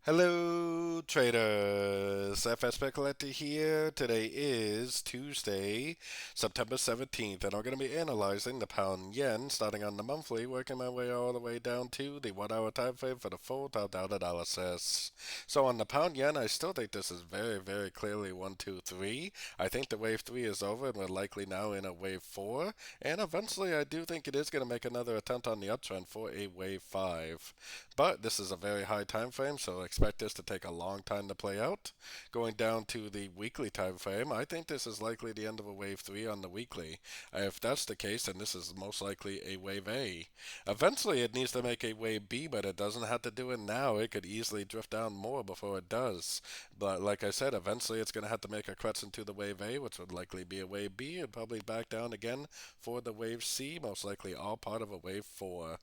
Hello, traders. FX Pip Collector here. Today is Tuesday, September 17th, and I'm going to be analyzing the pound yen starting on the monthly, working my way all the way down to the 1 hour time frame for the full top-down analysis. So on the pound yen, I still think this is very, very clearly 1, 2, 3. I think the wave 3 is over, and we're likely now in a wave 4. And eventually, I do think it is going to make another attempt on the uptrend for a wave 5. But this is a very high time frame, so expect this to take a long time to play out. Going down to the weekly time frame, I think this is likely the end of a wave 3 on the weekly. If that's the case, then this is most likely a wave A. Eventually, it needs to make a wave B, but it doesn't have to do it now. It could easily drift down more before it does. But like I said, eventually it's going to have to make a crutch into the wave A, which would likely be a wave B, and probably back down again for the wave C, most likely all part of a wave 4.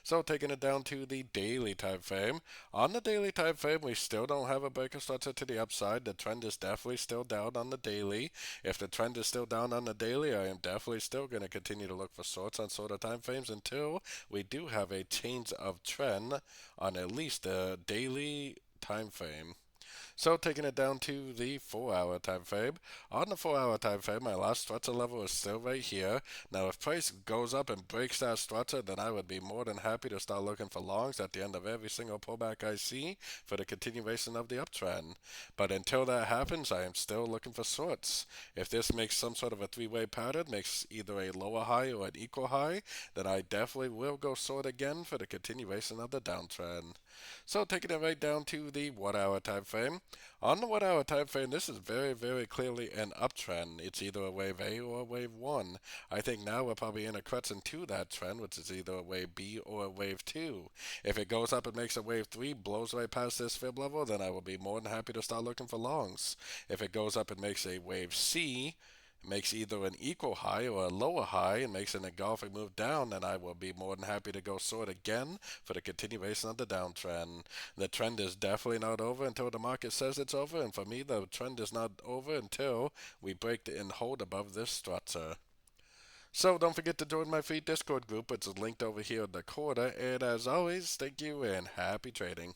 So taking it down to the daily time frame. On the daily time frame, we still don't have a breaker structure to the upside. The trend is definitely still down on the daily. If the trend is still down on the daily, I am definitely still going to continue to look for shorts on shorter time frames until we do have a change of trend on at least the daily time frame. So taking it down to the 4 hour time frame. On the 4 hour time frame, my last structure level is still right here. Now if price goes up and breaks that structure, then I would be more than happy to start looking for longs at the end of every single pullback I see for the continuation of the uptrend. But until that happens, I am still looking for shorts. If this makes some sort of a three-way pattern, makes either a lower high or an equal high, then I definitely will go short again for the continuation of the downtrend. So taking it right down to the 1 hour time frame. On the 1 hour time frame, this is very, very clearly an uptrend. It's either a wave A or a wave 1. I think now we're probably in a crutch into that trend, which is either a wave B or a wave 2. If it goes up and makes a wave 3, blows right past this fib level, then I will be more than happy to start looking for longs. If it goes up and makes a wave C, makes either an equal high or a lower high and makes an engulfing move down, then I will be more than happy to go short again for the continuation of the downtrend. The trend is definitely not over until the market says it's over, and for me, the trend is not over until we break and hold above this structure. So don't forget to join my free Discord group, which is linked over here in the corner. And as always, thank you and happy trading.